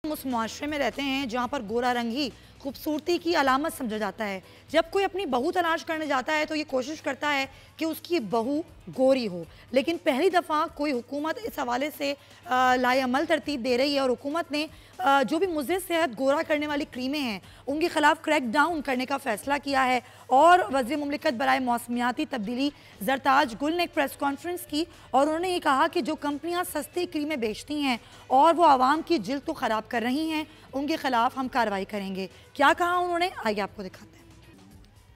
हम उस मुआशरे में रहते हैं जहाँ पर गोरा रंग ही खूबसूरती की अलामत समझा जाता है। जब कोई अपनी बहू तलाश करने जाता है तो ये कोशिश करता है कि उसकी बहू गोरी हो, लेकिन पहली दफ़ा कोई हुकूमत इस हवाले से लाएअमल तरतीब दे रही है और हुकूमत ने जो भी मुज़र सेहत गोरा करने वाली क्रीमें हैं उनके खिलाफ क्रैक डाउन करने का फ़ैसला किया है। और वज़ीर मुमलिकत बराए मौसमियाती तब्दीली ज़रताज गुल ने एक प्रेस कॉन्फ्रेंस की और उन्होंने ये कहा कि जो कंपनियां सस्ती क्रीमें बेचती हैं और वो आवाम की जिल्द को ख़राब कर रही हैं उनके खिलाफ हम कार्रवाई करेंगे। क्या कहा उन्होंने, आइए आपको दिखाते हैं।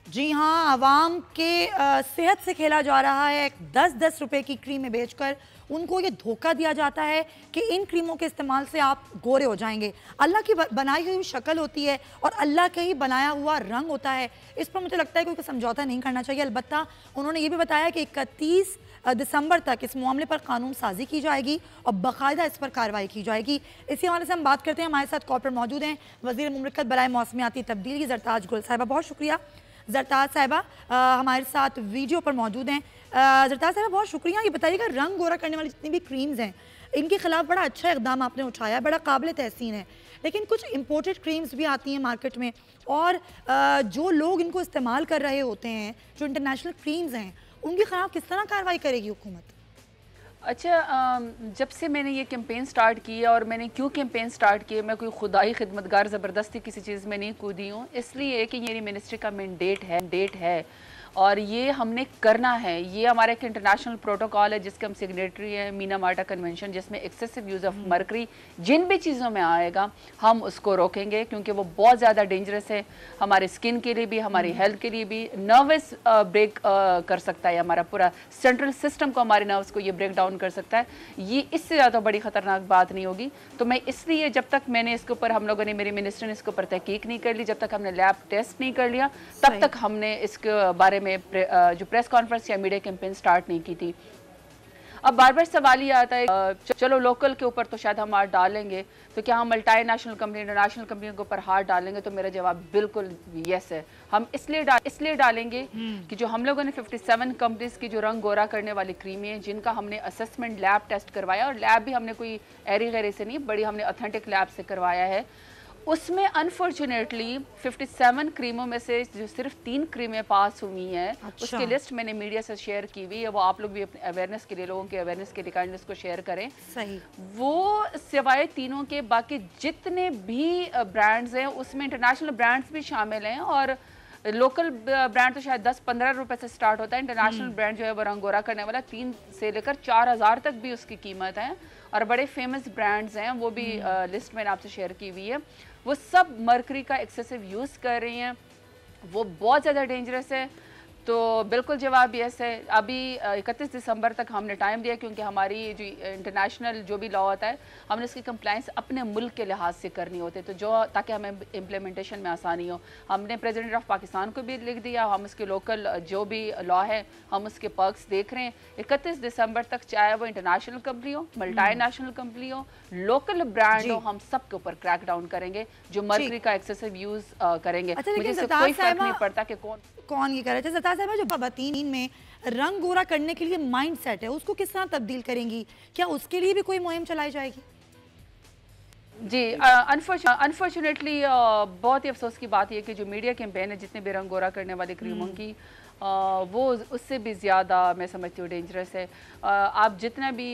जी हाँ, आवाम के सेहत से खेला जा रहा है। 10-10 रुपए की क्रीमें बेचकर उनको ये धोखा दिया जाता है कि इन क्रीमों के इस्तेमाल से आप गोरे हो जाएंगे। अल्लाह की बनाई हुई शक्ल होती है और अल्लाह के ही बनाया हुआ रंग होता है। इस पर मुझे लगता है कोई समझौता नहीं करना चाहिए। अलबत्ता उन्होंने ये भी बताया कि 31 दिसंबर तक इस मामले पर कानून साजी की जाएगी और बाकायदा इस पर कार्रवाई की जाएगी। इसी हवाले से हम बात करते हैं। हमारे साथ कॉल पर मौजूद हैं वज़ीर मुमलिकत बराए मौसमियाती तब्दीली ज़रताज गुल साहिबा। बहुत शुक्रिया ज़रताज साहिबा, हमारे साथ वीडियो पर मौजूद हैं। ज़रताज साहिबा बहुत शुक्रिया। ये बताइएगा, रंग गोरा करने वाली जितनी भी क्रीम्स हैं इनके खिलाफ बड़ा अच्छा इक़दाम आपने उठाया है, बड़ा काबिल तहसीन है, लेकिन कुछ इम्पोर्टेड क्रीम्स भी आती हैं मार्केट में और जो लोग इनको इस्तेमाल कर रहे होते हैं, जो इंटरनेशनल क्रीम्स हैं, उनके खिलाफ किस तरह कार्रवाई करेगी हुकूमत? अच्छा, जब से मैंने ये कैंपेन स्टार्ट किया और मैंने क्यों कैंपेन स्टार्ट किया, मैं कोई खुदाई खिदमतगार ज़बरदस्ती किसी चीज़ में नहीं कूदी हूँ। इसलिए कि ये मिनिस्ट्री का मैंडेट है और ये हमने करना है। ये हमारा एक इंटरनेशनल प्रोटोकॉल है जिसके हम सिग्नेटरी हैं, मीना मार्टा कन्वेंशन, जिसमें एक्सेसिव यूज़ ऑफ मर्करी जिन भी चीज़ों में आएगा हम उसको रोकेंगे, क्योंकि वो बहुत ज़्यादा डेंजरस है हमारे स्किन के लिए भी, हमारी हेल्थ के लिए भी। नर्वस ब्रेक कर सकता है, हमारा पूरा सेंट्रल सिस्टम को, हमारे नर्व्स को ये ब्रेक डाउन कर सकता है। ये इससे ज़्यादा बड़ी ख़तरनाक बात नहीं होगी। तो मैं इसलिए, जब तक मैंने इसके ऊपर, हम लोगों ने, मेरे मिनिस्टर ने इसके ऊपर तहकीक नहीं कर ली, जब तक हमने लैब टेस्ट नहीं कर लिया, तब तक हमने इसके बारे में जो प्रेस कॉन्फ्रेंस या मीडिया कैंपेन स्टार्ट नहीं की थी। अब बार बार सवाल ये आता है, चलो लोकल के ऊपर तो शायद हम हाथ डालेंगे, तो क्या हम मल्टी नेशनल कंपनी, इंटरनेशनल कंपनियों के ऊपर हाथ डालेंगे? तो मेरा जवाब बिल्कुल यस है। हम इसलिए डालेंगे कि जो हम लोगों ने 57 कंपनीज की जो रंग गोरा करने वाली क्रीमें हैं, जिनका हमने असेसमेंट लैब टेस्ट करवाया, और लैब भी हमने कोई एरी गैरी से नहीं, बड़ी हमने ऑथेंटिक लैब से करवाया है, उसमें अनफॉर्चुनेटली 57 क्रीमों में से जो सिर्फ 3 क्रीमें पास हुई हैं, अच्छा। उसकी लिस्ट मैंने मीडिया से शेयर की हुई है। वो आप लोग भी अपने अवेयरनेस के लिए, लोगों के अवेयरनेस के लिए काइंडली इसको शेयर करें। सही। वो सिवाय तीनों के बाकी जितने भी ब्रांड्स हैं उसमें इंटरनेशनल ब्रांड्स भी शामिल हैं, और लोकल ब्रांड तो शायद 10-15 रुपए से स्टार्ट होता है। इंटरनेशनल ब्रांड जो है वो रंग गोरा करने वाला 3 से लेकर 4000 तक भी उसकी कीमत है, और बड़े फेमस ब्रांड्स हैं, वो भी लिस्ट मैंने आपसे शेयर की हुई है। वो सब मर्करी का एक्सेसिव यूज़ कर रही हैं, वो बहुत ज़्यादा डेंजरस है। तो बिल्कुल जवाब यस है। अभी 31 दिसंबर तक हमने टाइम दिया, क्योंकि हमारी जो इंटरनेशनल जो भी लॉ होता है हमने उसकी कंप्लाइंस अपने मुल्क के लिहाज से करनी होती है, तो जो ताकि हमें इम्प्लीमेंटेशन में आसानी हो। हमने प्रेसिडेंट ऑफ पाकिस्तान को भी लिख दिया, हम उसके लोकल जो भी लॉ है हम उसके पर्क्स देख रहे हैं। 31 दिसंबर तक, चाहे वो इंटरनेशनल कंपनी हो, मल्टी नेशनल कंपनी हो, लोकल ब्रांड हो, हम सब के ऊपर क्रैक डाउन करेंगे जो मर्करी का एक्सेसिव यूज़ करेंगे। मुझे इससे कोई फर्क नहीं पड़ता कि कौन ये कर रहे थे। ज़रताज साहिबा, जो ख़वातीन में रंग गोरा करने के लिए माइंड सेट है उसको किस तरह तब्दील करेंगी? क्या उसके लिए भी कोई मुहिम चलाई जाएगी? जी, अनफॉर्चुनेटली बहुत ही अफसोस की बात यह कि जो मीडिया कैंपेन है जितने भी रंग गोरा करने वाली क्रीमों की, वो उससे भी ज़्यादा मैं समझती हूँ डेंजरस है। आप जितना भी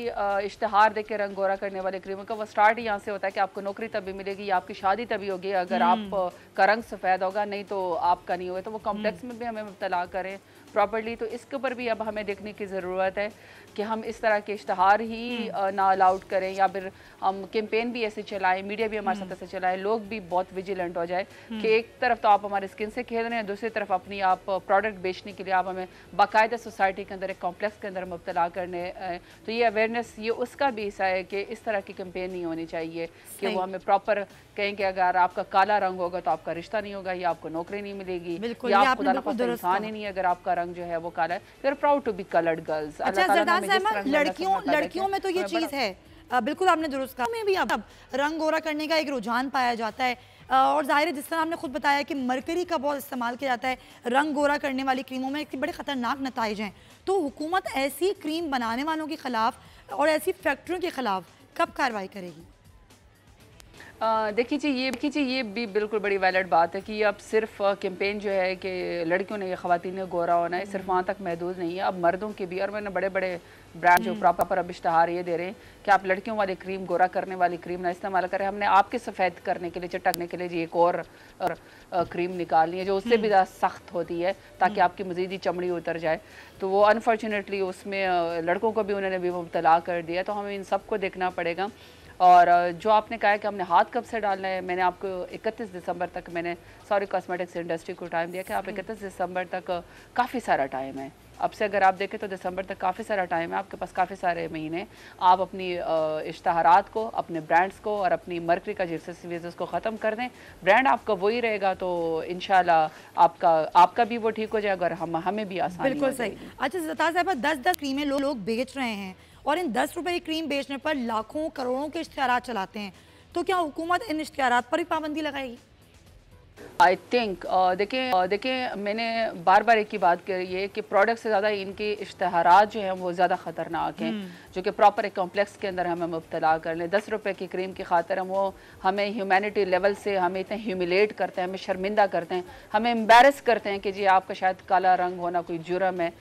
इश्तहार देख के रंग गोरा करने वाले क्रीमों का, वो स्टार्ट ही यहाँ से होता है कि आपको नौकरी तभी मिलेगी या आपकी शादी तभी होगी अगर आप का रंग सफ़ेद होगा, नहीं तो आपका नहीं होगा। तो वो कॉम्प्लेक्स में भी हमें मुब्तला करें प्रॉपर्ली। तो इसके ऊपर भी अब हमें देखने की ज़रूरत है कि हम इस तरह के इश्तहार ही ना अलाउड करें, या फिर हम कैंपेन भी ऐसे चलाएं, मीडिया भी हमारे साथ ऐसे चलाएं, लोग भी बहुत विजिलेंट हो जाए कि एक तरफ तो आप हमारे स्किन से खेल रहे हैं, दूसरी तरफ अपनी आप प्रोडक्ट बेचने के लिए आप हमें बाकायदा सोसाइटी के अंदर, एक कॉम्प्लेक्स के अंदर मुब्तला करने। तो ये अवेयरनेस, ये उसका भी हिस्सा है कि इस तरह की कैंपेन नहीं होनी चाहिए कि वो हमें प्रॉपर कहें कि अगर आपका काला रंग होगा तो आपका रिश्ता नहीं होगा, या आपको नौकरी नहीं मिलेगी, या आप खुदा न खास्ता इंसान ही नहीं अगर आपका रंग जो है वो काला है। We are proud to be coloured girls. लड़कियों में तो ये चीज़ है, बिल्कुल आपने दुरुस्त कहा। में भी अब रंग गोरा करने का एक रुझान पाया जाता है, और जाहिर है जिस तरह आपने खुद बताया कि मरकरी का बहुत इस्तेमाल किया जाता है रंग गोरा करने वाली क्रीमों में, बड़े ख़तरनाक नताइज हैं। तो हुकूमत ऐसी क्रीम बनाने वालों के ख़िलाफ़ और ऐसी फैक्ट्रियों के ख़िलाफ़ कब कार्रवाई करेगी? देखिए जी ये भी बिल्कुल बड़ी वैलिड बात है कि अब सिर्फ कैंपेन जो है कि लड़कियों ने या ख़वातीन ने गोरा होना है सिर्फ वहाँ तक महदूद नहीं है, अब मर्दों के भी। और मैंने बड़े बड़े ब्रांड जो प्रॉपर अब इश्तहार ये दे रहे हैं कि आप लड़कियों वाली क्रीम, गोरा करने वाली क्रीम ना इस्तेमाल करें। हमने आपके सफ़ेद करने के लिए, चटकने के लिए जी एक और क्रीम निकालनी है जो उससे भी ज़्यादा सख्त होती है ताकि आपकी मज़ीद ही चमड़ी उतर जाए। तो वो अनफॉर्चुनेटली उसमें लड़कों को भी उन्होंने भी मुब्तला कर दिया। तो हमें इन सबको देखना पड़ेगा। और जो आपने कहा है कि हमने हाथ कब से डालना है, मैंने आपको 31 दिसंबर तक मैंने सॉरी कॉस्मेटिक्स इंडस्ट्री को टाइम दिया कि आप 31 दिसंबर तक काफ़ी सारा टाइम है। अब से अगर आप देखें तो दिसंबर तक काफ़ी सारा टाइम है, आपके पास काफ़ी सारे महीने। आप अपनी इश्तहारात को, अपने ब्रांड्स को और अपनी मर्करी का जिप्सिस को ख़त्म कर दें। ब्रांड आपका वही रहेगा तो इंशाल्लाह आपका भी वो ठीक हो जाएगा और हमें भी आसानी बिल्कुल सही। अच्छा ज़ता साहिबा, 10-10 क्रीमें लोग बेच रहे हैं और इन 10 रुपए की क्रीम बेचने पर लाखों करोड़ों के इश्तिहारात चलाते हैं, तो क्या हुकूमत इन इश्तिहारात पर भी पाबंदी लगाएगी? आई थिंक देखिए मैंने बार बार एक ही बात कही है कि प्रोडक्ट से ज़्यादा इनके इश्तहारात जो हैं वो ज़्यादा ख़तरनाक हैं, जो कि प्रॉपर एक कॉम्प्लेक्स के अंदर हमें मुब्तला कर लें। 10 रुपए की क्रीम की खातिर हमें ह्यूमैनिटी लेवल से हमें इतने ह्यूमिलेट करते हैं, हमें शर्मिंदा करते हैं, हमें एम्बेरस करते हैं कि जी आपका शायद काला रंग होना कोई जुर्म है।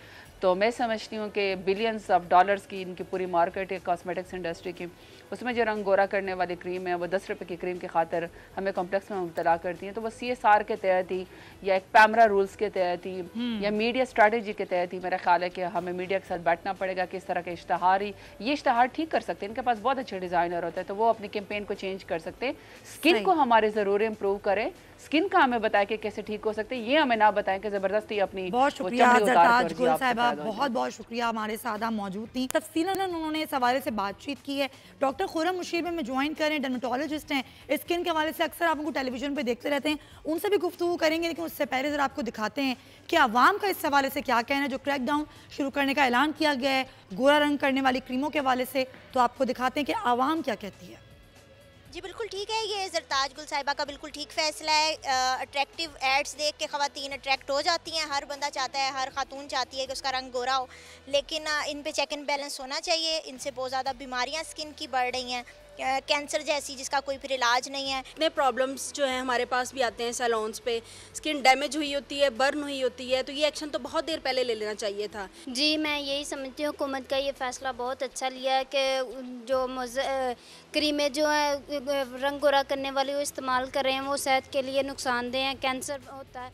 तो मैं समझती हूँ कि बिलियंस ऑफ डॉलर्स की इनकी पूरी मार्केट है कॉस्मेटिक्स इंडस्ट्री की, उसमें जो रंग गोरा करने वाली क्रीम है वो 10 रुपए की क्रीम की खातिर हमें कॉम्प्लेक्स में मुब्तला करती हैं। तो वो CSR के तहत ही या एक पैमरा रूल्स के तहत ही या मीडिया स्ट्रेटजी के तहत ही मेरा ख्याल है कि हमें मीडिया के साथ बैठना पड़ेगा कि इस तरह के ये इश्तहार ठीक कर सकते हैं। इनके पास बहुत अच्छे डिज़ाइनर होते हैं तो वो अपनी कैंपेन को चेंज कर सकते हैं। स्किन को हमारे ज़रूर इम्प्रूव करें, स्किन का हमें बताएं कि कैसे ठीक हो सकते हैं, ये हमें ना बताएं कि ज़बरदस्ती अपनी। बहुत शुक्रिया ज़रताज गुल साहिबा, बहुत बहुत शुक्रिया, हमारे साथ आप मौजूद थी। तफसीलन उन्होंने इस हवाले से बातचीत की है। डॉक्टर खुर्रम मुशीर में ज्वाइन करें, डर्मेटोलॉजिस्ट हैं, स्किन के हवाले से अक्सर आप उनको टेलीविजन पे देखते रहते हैं, उनसे भी गुफ्तगू करेंगे। लेकिन उससे पहले ज़रा आपको दिखाते हैं कि आवाम का इस हवाले से क्या कहना है। जो क्रैकडाउन शुरू करने का ऐलान किया गया है गोरा रंग करने वाली क्रीमों के हवाले से, तो आपको दिखाते हैं कि आवाम क्या कहती है। जी बिल्कुल ठीक है, ये ज़रताज गुल साहिबा का बिल्कुल ठीक फैसला है। अट्रैक्टिव एड्स देख के ख़वातीन अट्रैक्ट हो जाती हैं, हर बंदा चाहता है, हर खातून चाहती है कि उसका रंग गोरा हो, लेकिन इन पे चेक एंड बैलेंस होना चाहिए। इनसे बहुत ज़्यादा बीमारियां स्किन की बढ़ रही हैं, कैंसर जैसी, जिसका कोई फिर इलाज नहीं है। इतने प्रॉब्लम्स जो हैं हमारे पास भी आते हैं सैलून्स पे, स्किन डैमेज हुई होती है, बर्न हुई होती है, तो ये एक्शन तो बहुत देर पहले ले लेना चाहिए था। जी मैं यही समझती हूँ हुकूमत का ये फ़ैसला बहुत अच्छा लिया है कि जो क्रीमें जो है रंग गोरा करने वाली वो इस्तेमाल कर रहे हैं, वो सेहत के लिए नुकसानदेह हैं, कैंसर होता है।